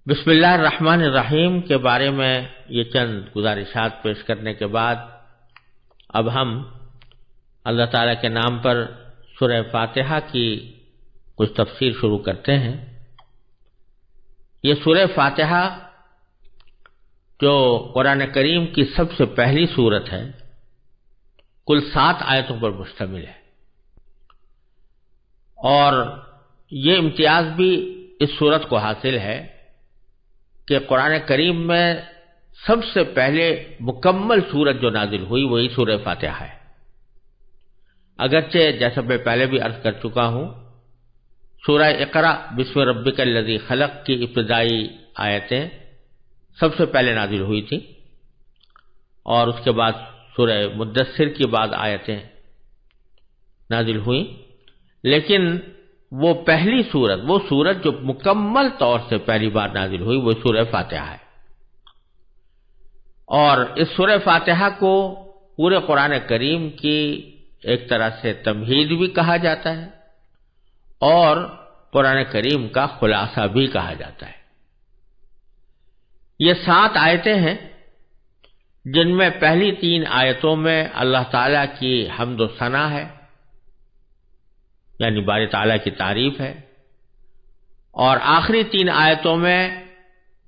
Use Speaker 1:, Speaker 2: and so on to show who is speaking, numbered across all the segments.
Speaker 1: بسم اللہ الرحمن الرحیم کے بارے میں یہ چند گزارشات پیش کرنے کے بعد اب ہم اللہ تعالیٰ کے نام پر سورہ فاتحہ کی کچھ تفسیر شروع کرتے ہیں۔ یہ سورہ فاتحہ جو قرآن کریم کی سب سے پہلی سورت ہے، کل 7 آیتوں پر مشتمل ہے، اور یہ امتیاز بھی اس سورت کو حاصل ہے کہ قرآن کریم میں سب سے پہلے مکمل سورت جو نازل ہوئی وہی سورہ فاتحہ ہے۔ اگرچہ جیسا میں پہلے بھی عرض کر چکا ہوں، سورہ اقرا بسم ربک الذی خلق کی ابتدائی آیتیں سب سے پہلے نازل ہوئی تھیں، اور اس کے بعد سورہ مدثر کی بعد آیتیں نازل ہوئیں، لیکن وہ پہلی سورت، وہ سورت جو مکمل طور سے پہلی بار نازل ہوئی وہ سورہ فاتحہ ہے۔ اور اس سورہ فاتحہ کو پورے قرآن کریم کی ایک طرح سے تمہید بھی کہا جاتا ہے اور قرآن کریم کا خلاصہ بھی کہا جاتا ہے۔ یہ 7 آیتیں ہیں جن میں پہلی 3 آیتوں میں اللہ تعالیٰ کی حمد و ثنا ہے، یعنی باری تعالیٰ کی تعریف ہے، اور آخری 3 آیتوں میں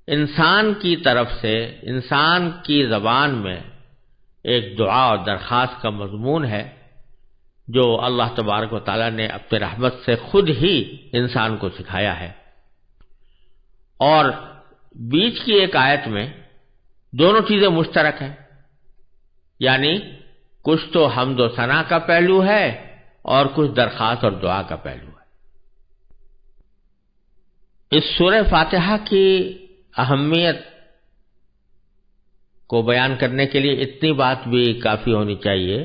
Speaker 1: انسان کی طرف سے انسان کی زبان میں ایک دعا اور درخواست کا مضمون ہے جو اللہ تبارک و تعالیٰ نے اپنے رحمت سے خود ہی انسان کو سکھایا ہے۔ اور بیچ کی ایک آیت میں دونوں چیزیں مشترک ہیں، یعنی کچھ تو حمد و ثنا کا پہلو ہے اور کچھ درخواست اور دعا کا پہلو ہے۔ اس سورہ فاتحہ کی اہمیت کو بیان کرنے کے لیے اتنی بات بھی کافی ہونی چاہیے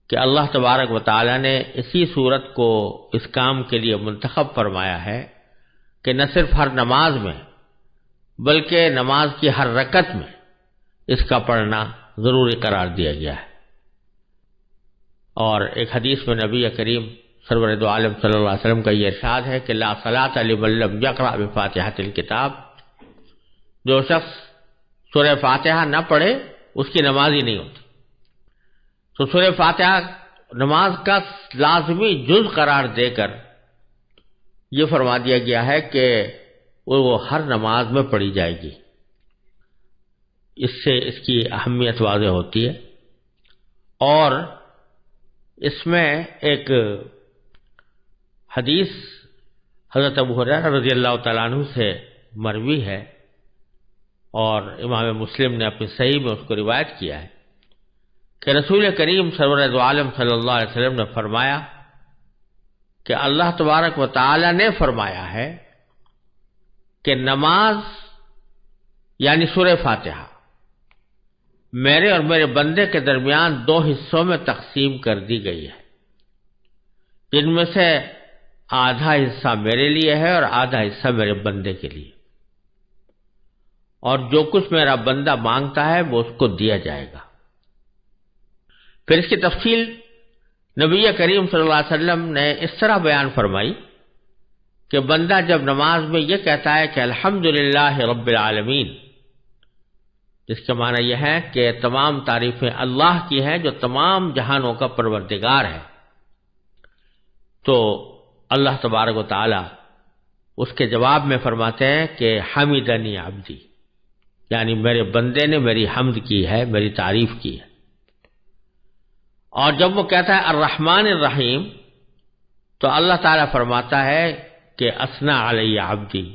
Speaker 1: کہ اللہ تبارک و تعالی نے اسی سورت کو اس کام کے لیے منتخب فرمایا ہے کہ نہ صرف ہر نماز میں بلکہ نماز کی ہر رکعت میں اس کا پڑھنا ضروری قرار دیا گیا ہے۔ اور ایک حدیث میں نبی کریم سرور دو عالم صلی اللہ علیہ وسلم کا یہ ارشاد ہے کہ لا صلاۃ لمن لم یقرأ بفاتحۃ الکتاب، جو شخص سورہ فاتحہ نہ پڑھے اس کی نماز ہی نہیں ہوتی۔ تو سورہ فاتحہ نماز کا لازمی جز قرار دے کر یہ فرما دیا گیا ہے کہ وہ ہر نماز میں پڑھی جائے گی۔ اس سے اس کی اہمیت واضح ہوتی ہے۔ اور اس میں ایک حدیث حضرت ابو ہریرہ رضی اللہ تعالیٰ عنہ سے مروی ہے، اور امام مسلم نے اپنی صحیح میں اس کو روایت کیا ہے کہ رسول کریم سرور دو عالم صلی اللہ علیہ وسلم نے فرمایا کہ اللہ تبارک و تعالی نے فرمایا ہے کہ نماز یعنی سورہ فاتحہ میرے اور میرے بندے کے درمیان 2 حصوں میں تقسیم کر دی گئی ہے، جن میں سے آدھا حصہ میرے لیے ہے اور آدھا حصہ میرے بندے کے لیے، اور جو کچھ میرا بندہ مانگتا ہے وہ اس کو دیا جائے گا۔ پھر اس کی تفصیل نبی کریم صلی اللہ علیہ وسلم نے اس طرح بیان فرمائی کہ بندہ جب نماز میں یہ کہتا ہے کہ الحمدللہ رب العالمین، جس کا معنی یہ ہے کہ تمام تعریفیں اللہ کی ہیں جو تمام جہانوں کا پروردگار ہے، تو اللہ تبارک و تعالی اس کے جواب میں فرماتے ہیں کہ حمدنی عبدی، یعنی میرے بندے نے میری حمد کی ہے، میری تعریف کی ہے۔ اور جب وہ کہتا ہے الرحمن الرحیم تو اللہ تعالیٰ فرماتا ہے کہ اثنا علی عبدی،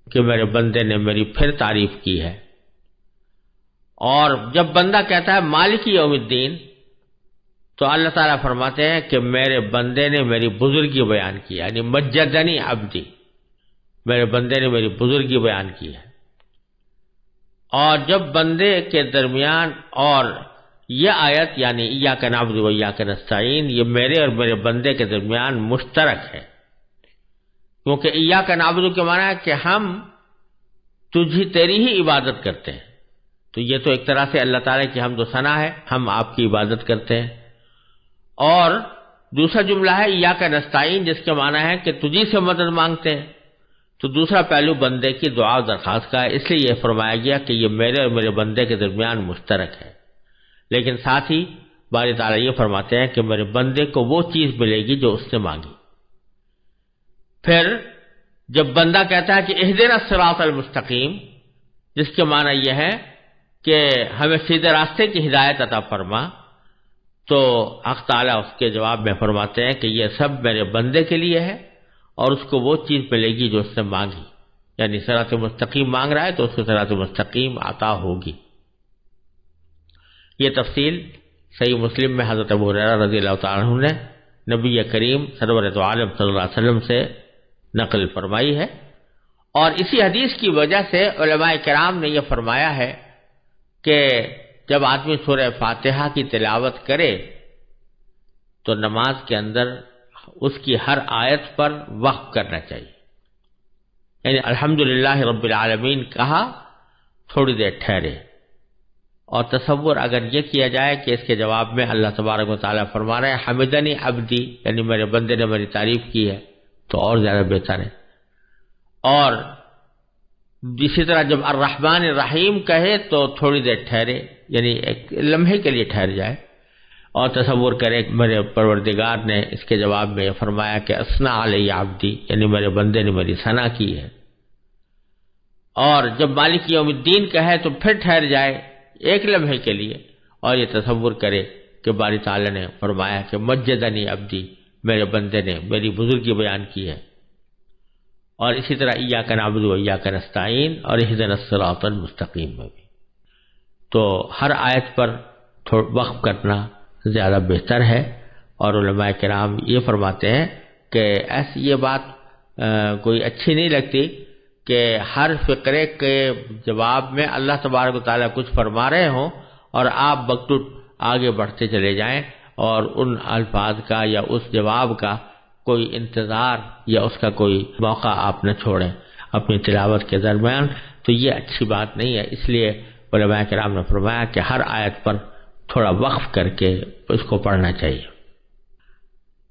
Speaker 1: کہ میرے بندے نے میری پھر تعریف کی ہے۔ اور جب بندہ کہتا ہے مالک یوم الدین تو اللہ تعالیٰ فرماتے ہیں کہ میرے بندے نے میری بزرگی بیان کی، یعنی مجدنی عبدی، میرے بندے نے میری بزرگی بیان کی ہے۔ اور جب بندے کے درمیان اور یہ آیت یعنی ایاک نعبد و ایاک نستعین، یہ میرے اور میرے بندے کے درمیان مشترک ہے، کیونکہ ایاک نعبد کے معنی ہے کہ ہم تیری ہی عبادت کرتے ہیں، تو یہ تو ایک طرح سے اللہ تعالیٰ کی حمد و ثنا ہے، ہم آپ کی عبادت کرتے ہیں۔ اور دوسرا جملہ ہے ایاک نستعین، جس کے معنی ہے کہ تجھی سے مدد مانگتے ہیں، تو دوسرا پہلو بندے کی دعا و درخواست کا ہے، اس لیے یہ فرمایا گیا کہ یہ میرے اور میرے بندے کے درمیان مشترک ہے، لیکن ساتھ ہی باری تعالیٰ یہ فرماتے ہیں کہ میرے بندے کو وہ چیز ملے گی جو اس نے مانگی۔ پھر جب بندہ کہتا ہے کہ اہدنا الصراط المستقیم، جس کے معنی یہ ہے کہ ہمیں سیدھے راستے کی ہدایت عطا فرما، تو حق تعالیٰ اس کے جواب میں فرماتے ہیں کہ یہ سب میرے بندے کے لیے ہے اور اس کو وہ چیز ملے گی جو اس نے مانگی، یعنی صراط مستقیم مانگ رہا ہے تو اس کو صراط مستقیم عطا ہوگی۔ یہ تفصیل صحیح مسلم میں حضرت ابو ہریرہ رضی اللہ تعالیٰ عنہ نے نبی کریم سرور دو عالم صلی اللہ علیہ وسلم سے نقل فرمائی ہے، اور اسی حدیث کی وجہ سے علماء کرام نے یہ فرمایا ہے کہ جب آدمی سورہ فاتحہ کی تلاوت کرے تو نماز کے اندر اس کی ہر آیت پر وقف کرنا چاہیے، یعنی الحمدللہ رب العالمین کہا، تھوڑی دیر ٹھہرے، اور تصور اگر یہ کیا جائے کہ اس کے جواب میں اللہ تبارک و تعالیٰ فرما رہے ہیں حمدنی عبدی، یعنی میرے بندے نے میری تعریف کی ہے، تو اور زیادہ بہتر ہے۔ اور اسی طرح جب الرحمن الرحیم کہے تو تھوڑی دیر ٹھہرے، یعنی ایک لمحے کے لیے ٹھہر جائے اور تصور کرے کہ میرے پروردگار نے اس کے جواب میں فرمایا کہ اثنا علی عبدی، یعنی میرے بندے نے میری ثنا کی ہے۔ اور جب مالک یوم الدین کہے تو پھر ٹھہر جائے ایک لمحے کے لیے اور یہ تصور کرے کہ باری تعالیٰ نے فرمایا کہ مجدنی عبدی، میرے بندے نے میری بزرگی بیان کی ہے۔ اور اسی طرح ایاک نعبد و ایاک نستعین اور اہدنا الصراط المستقیم میں بھی، تو ہر آیت پر وقف کرنا زیادہ بہتر ہے۔ اور علماء کرام یہ فرماتے ہیں کہ ایسی یہ بات کوئی اچھی نہیں لگتی کہ ہر فقرے کے جواب میں اللہ تبارک و تعالیٰ کچھ فرما رہے ہوں اور آپ بغتت آگے بڑھتے چلے جائیں اور ان الفاظ کا یا اس جواب کا کوئی انتظار یا اس کا کوئی موقع آپ نہ چھوڑیں اپنی تلاوت کے درمیان، تو یہ اچھی بات نہیں ہے۔ اس لیے علماء کرام نے فرمایا کہ ہر آیت پر تھوڑا وقف کر کے اس کو پڑھنا چاہیے۔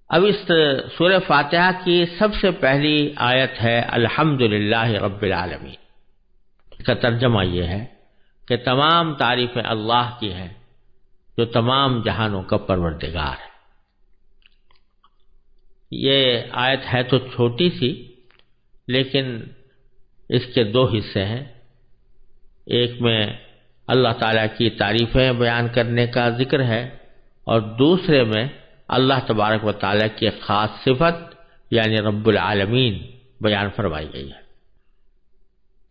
Speaker 1: اب اس سورہ فاتحہ کی سب سے پہلی آیت ہے الحمدللہ رب العالمین۔ اس کا ترجمہ یہ ہے کہ تمام تعریفیں اللہ کی ہیں جو تمام جہانوں کا پروردگار ہے۔ یہ آیت ہے تو چھوٹی سی، لیکن اس کے دو حصے ہیں۔ ایک میں اللہ تعالیٰ کی تعریفیں بیان کرنے کا ذکر ہے اور دوسرے میں اللہ تبارک و تعالیٰ کی خاص صفت یعنی رب العالمین بیان فرمائی گئی ہے۔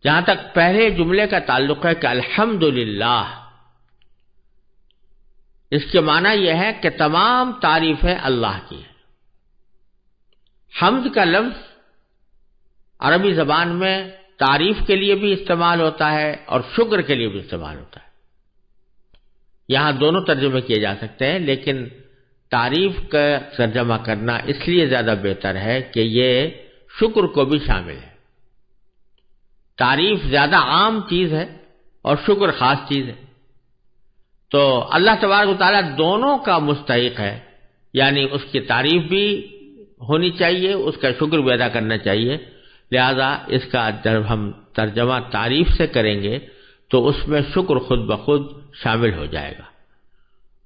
Speaker 1: جہاں تک پہلے جملے کا تعلق ہے کہ الحمدللہ، اس کے معنی یہ ہے کہ تمام تعریفیں اللہ کی ہیں۔ حمد کا لفظ عربی زبان میں تعریف کے لیے بھی استعمال ہوتا ہے اور شکر کے لیے بھی استعمال ہوتا ہے۔ یہاں دونوں ترجمے کیے جا سکتے ہیں، لیکن تعریف کا ترجمہ کرنا اس لیے زیادہ بہتر ہے کہ یہ شکر کو بھی شامل ہے۔ تعریف زیادہ عام چیز ہے اور شکر خاص چیز ہے، تو اللہ تبارک و تعالیٰ دونوں کا مستحق ہے، یعنی اس کی تعریف بھی ہونی چاہیے، اس کا شکر بھی ادا کرنا چاہیے۔ لہذا اس کا جب ہم ترجمہ تعریف سے کریں گے تو اس میں شکر خود بخود شامل ہو جائے گا،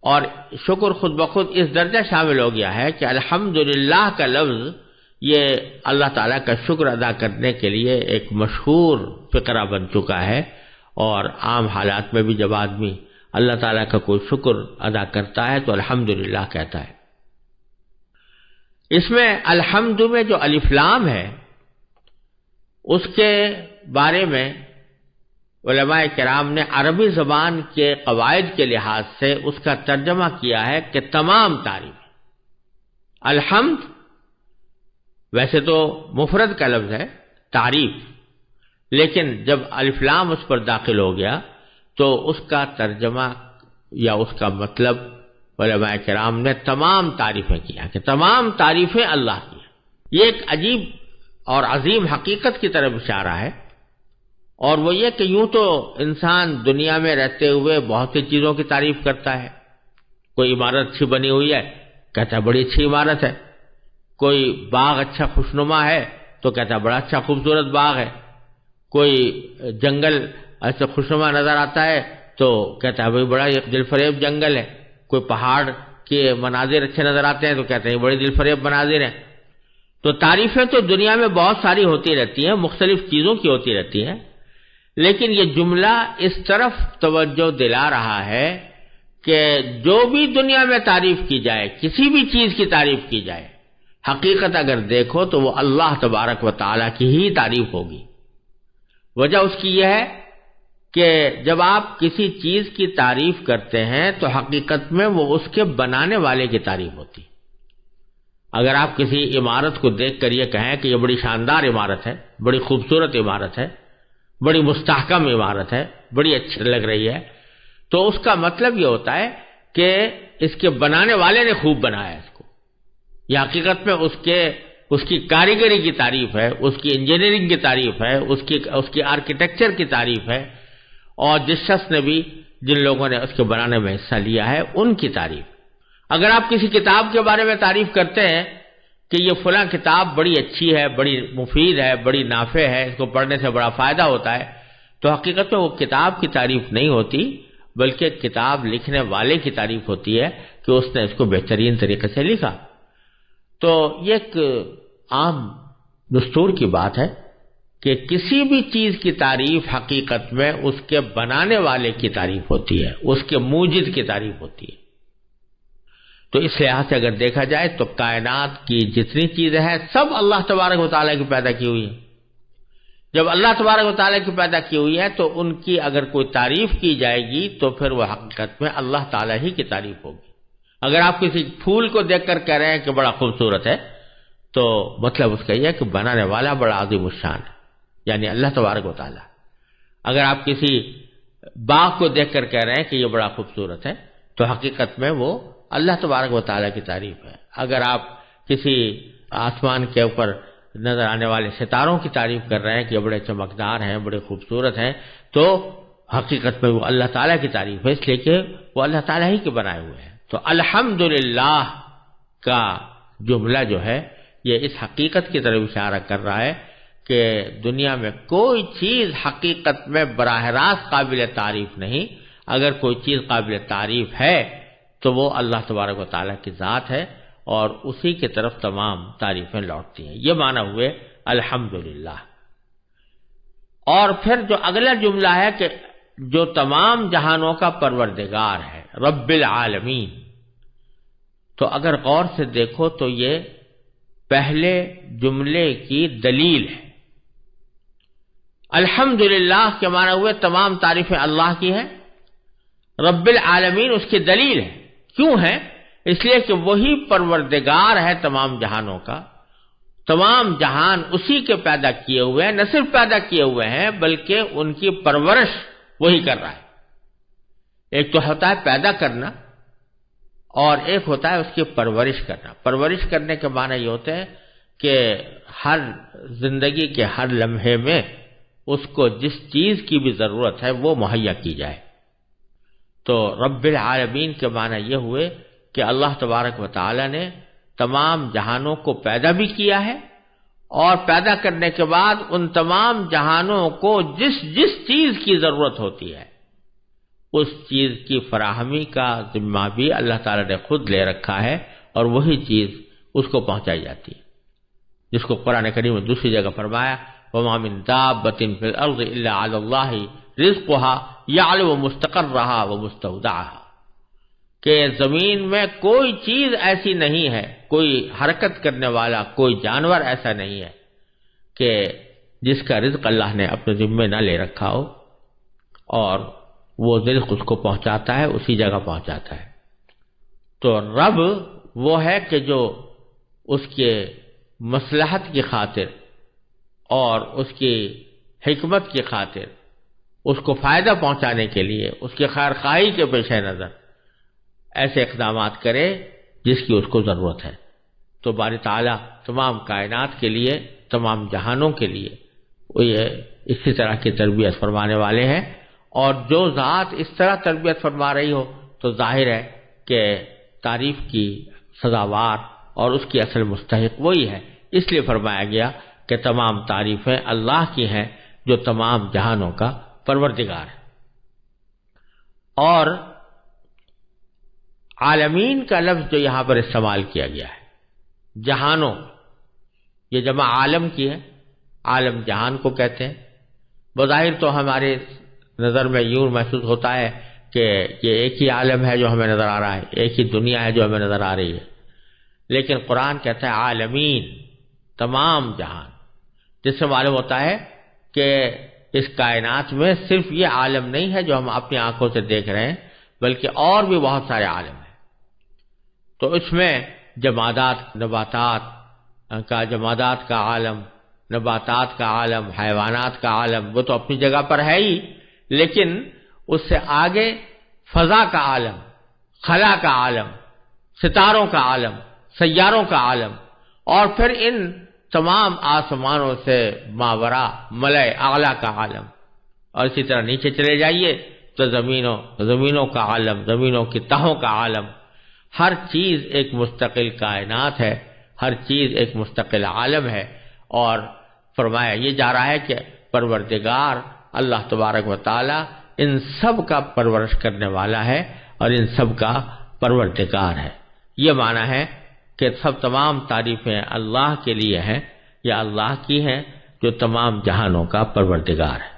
Speaker 1: اور شکر خود بخود اس درجہ شامل ہو گیا ہے کہ الحمدللہ کا لفظ یہ اللہ تعالیٰ کا شکر ادا کرنے کے لیے ایک مشہور فقرہ بن چکا ہے، اور عام حالات میں بھی جب آدمی اللہ تعالیٰ کا کوئی شکر ادا کرتا ہے تو الحمدللہ کہتا ہے۔ اس میں الحمد میں جو الف لام ہے اس کے بارے میں علماء کرام نے عربی زبان کے قواعد کے لحاظ سے اس کا ترجمہ کیا ہے کہ تمام تعریف۔ الحمد ویسے تو مفرد کا لفظ ہے تعریف، لیکن جب الف لام اس پر داخل ہو گیا تو اس کا ترجمہ یا اس کا مطلب علماء کرام نے تمام تعریفیں کیا کہ تمام تعریفیں اللہ کی ہیں۔ یہ ایک عجیب اور عظیم حقیقت کی طرف اشارہ ہے، اور وہ یہ کہ یوں تو انسان دنیا میں رہتے ہوئے بہت سی چیزوں کی تعریف کرتا ہے۔ کوئی عمارت اچھی بنی ہوئی ہے، کہتا ہے بڑی اچھی عمارت ہے۔ کوئی باغ اچھا خوشنما ہے، تو کہتا ہے بڑا اچھا خوبصورت باغ ہے. کوئی جنگل ایسے خوشنما نظر آتا ہے تو کہتا ہے بھائی بڑا ایک دل فریب جنگل ہے. کوئی پہاڑ کے مناظر اچھے نظر آتے ہیں تو کہتے ہیں بڑی دل فریب مناظر ہیں. تو تعریفیں تو دنیا میں بہت ساری ہوتی رہتی ہیں، مختلف چیزوں کی ہوتی رہتی ہیں، لیکن یہ جملہ اس طرف توجہ دلا رہا ہے کہ جو بھی دنیا میں تعریف کی جائے، کسی بھی چیز کی تعریف کی جائے، حقیقت اگر دیکھو تو وہ اللہ تبارک و تعالیٰ کی ہی تعریف ہوگی. وجہ اس کی یہ ہے کہ جب آپ کسی چیز کی تعریف کرتے ہیں تو حقیقت میں وہ اس کے بنانے والے کی تعریف ہوتی. اگر آپ کسی عمارت کو دیکھ کر یہ کہیں کہ یہ بڑی شاندار عمارت ہے، بڑی خوبصورت عمارت ہے، بڑی مستحکم عمارت ہے، بڑی اچھی لگ رہی ہے، تو اس کا مطلب یہ ہوتا ہے کہ اس کے بنانے والے نے خوب بنایا ہے اس کو. یہ حقیقت میں اس کی کاریگری کی تعریف ہے، اس کی انجینئرنگ کی تعریف ہے، اس کی آرکیٹیکچر کی تعریف ہے، اور جس شخص نے بھی جن لوگوں نے اس کے بنانے میں حصہ لیا ہے ان کی تعریف. اگر آپ کسی کتاب کے بارے میں تعریف کرتے ہیں کہ یہ فلاں کتاب بڑی اچھی ہے، بڑی مفید ہے، بڑی نافع ہے، اس کو پڑھنے سے بڑا فائدہ ہوتا ہے، تو حقیقت میں وہ کتاب کی تعریف نہیں ہوتی، بلکہ کتاب لکھنے والے کی تعریف ہوتی ہے کہ اس نے اس کو بہترین طریقے سے لکھا. تو یہ ایک عام دستور کی بات ہے کہ کسی بھی چیز کی تعریف حقیقت میں اس کے بنانے والے کی تعریف ہوتی ہے، اس کے موجد کی تعریف ہوتی ہے. تو اس لحاظ سے اگر دیکھا جائے تو کائنات کی جتنی چیزیں ہیں سب اللہ تبارک و تعالیٰ کی پیدا کی ہوئی ہیں. جب اللہ تبارک و تعالیٰ کی پیدا کی ہوئی ہے تو ان کی اگر کوئی تعریف کی جائے گی تو پھر وہ حقیقت میں اللہ تعالیٰ ہی کی تعریف ہوگی. اگر آپ کسی پھول کو دیکھ کر کہہ رہے ہیں کہ بڑا خوبصورت ہے تو مطلب اس کا یہ ہے کہ بنانے والا بڑا عظیم الشان ہے، یعنی اللہ تبارک و تعالیٰ. اگر آپ کسی باغ کو دیکھ کر کہہ رہے ہیں کہ یہ بڑا خوبصورت ہے تو حقیقت میں وہ اللہ تبارک و تعالیٰ کی تعریف ہے. اگر آپ کسی آسمان کے اوپر نظر آنے والے ستاروں کی تعریف کر رہے ہیں کہ یہ بڑے چمکدار ہیں، بڑے خوبصورت ہیں، تو حقیقت میں وہ اللہ تعالیٰ کی تعریف ہے، اس لیے کہ وہ اللہ تعالیٰ ہی کے بنائے ہوئے ہیں. تو الحمدللہ کا جملہ جو ہے یہ اس حقیقت کی طرف اشارہ کر رہا ہے کہ دنیا میں کوئی چیز حقیقت میں براہ راست قابل تعریف نہیں. اگر کوئی چیز قابل تعریف ہے تو وہ اللہ تبارک و تعالیٰ کی ذات ہے اور اسی کی طرف تمام تعریفیں لوٹتی ہیں. یہ معنی ہوئے الحمدللہ. اور پھر جو اگلا جملہ ہے کہ جو تمام جہانوں کا پروردگار ہے، رب العالمین، تو اگر غور سے دیکھو تو یہ پہلے جملے کی دلیل ہے. الحمدللہ کے معنی ہوئے تمام تعریفیں اللہ کی ہیں، رب العالمین اس کی دلیل ہے. کیوں ہے؟ اس لیے کہ وہی پروردگار ہے تمام جہانوں کا. تمام جہان اسی کے پیدا کیے ہوئے ہیں، نہ صرف پیدا کیے ہوئے ہیں بلکہ ان کی پرورش وہی کر رہا ہے. ایک تو ہوتا ہے پیدا کرنا اور ایک ہوتا ہے اس کی پرورش کرنا. پرورش کرنے کے معنی یہ ہوتے ہیں کہ ہر زندگی کے ہر لمحے میں اس کو جس چیز کی بھی ضرورت ہے وہ مہیا کی جائے. تو رب العالمین کے معنی یہ ہوئے کہ اللہ تبارک و تعالی نے تمام جہانوں کو پیدا بھی کیا ہے اور پیدا کرنے کے بعد ان تمام جہانوں کو جس جس چیز کی ضرورت ہوتی ہے اس چیز کی فراہمی کا ذمہ بھی اللہ تعالی نے خود لے رکھا ہے اور وہی چیز اس کو پہنچائی جاتی ہے، جس کو قرآن کریم میں دوسری جگہ فرمایا وَمَا مِن دَابَّةٍ فِي الْأَرْضِ إِلَّا عَلَى اللَّهِ رِزْقُهَا يَعْلَمُ مُسْتَقَرَّهَا وَمُسْتَوْدَعَهَا، کہ زمین میں کوئی چیز ایسی نہیں ہے، کوئی حرکت کرنے والا کوئی جانور ایسا نہیں ہے کہ جس کا رزق اللہ نے اپنے ذمے نہ لے رکھا ہو، اور وہ رزق اس کو پہنچاتا ہے، اسی جگہ پہنچاتا ہے. تو رب وہ ہے کہ جو اس کے مصلحت کی خاطر اور اس کی حکمت کی خاطر اس کو فائدہ پہنچانے کے لیے اس کی خیر خواہی کے پیش نظر ایسے اقدامات کرے جس کی اس کو ضرورت ہے. تو باری تعالیٰ تمام کائنات کے لیے، تمام جہانوں کے لیے وہ یہ اسی طرح کی تربیت فرمانے والے ہیں، اور جو ذات اس طرح تربیت فرما رہی ہو تو ظاہر ہے کہ تعریف کی سزاوار اور اس کی اصل مستحق وہی ہے. اس لیے فرمایا گیا کہ تمام تعریفیں اللہ کی ہیں جو تمام جہانوں کا پروردگار ہے۔ اور عالمین کا لفظ جو یہاں پر استعمال کیا گیا ہے، جہانوں، یہ جمع عالم کی ہے، عالم جہان کو کہتے ہیں۔ بظاہر تو ہمارے نظر میں یوں محسوس ہوتا ہے کہ یہ ایک ہی عالم ہے جو ہمیں نظر آ رہا ہے، ایک ہی دنیا ہے جو ہمیں نظر آ رہی ہے، لیکن قرآن کہتا ہے عالمین، تمام جہان، جس سے معلوم ہوتا ہے کہ اس کائنات میں صرف یہ عالم نہیں ہے جو ہم اپنی آنکھوں سے دیکھ رہے ہیں، بلکہ اور بھی بہت سارے عالم ہیں۔ تو اس میں جمادات، جمادات کا عالم، نباتات کا عالم، حیوانات کا عالم، وہ تو اپنی جگہ پر ہے ہی، لیکن اس سے آگے فضا کا عالم، خلا کا عالم، ستاروں کا عالم، سیاروں کا عالم، اور پھر ان تمام آسمانوں سے ماورا ملائے اعلیٰ کا عالم، اور اسی طرح نیچے چلے جائیے تو زمینوں کا عالم، زمینوں کی تہوں کا عالم۔ ہر چیز ایک مستقل کائنات ہے، ہر چیز ایک مستقل عالم ہے، اور فرمایا یہ جا رہا ہے کہ پروردگار اللہ تبارک و تعالی ان سب کا پرورش کرنے والا ہے اور ان سب کا پروردگار ہے۔ یہ معنی ہے کہ تمام تعریفیں اللہ کے لیے ہیں، یا اللہ کی ہیں جو تمام جہانوں کا پروردگار ہے۔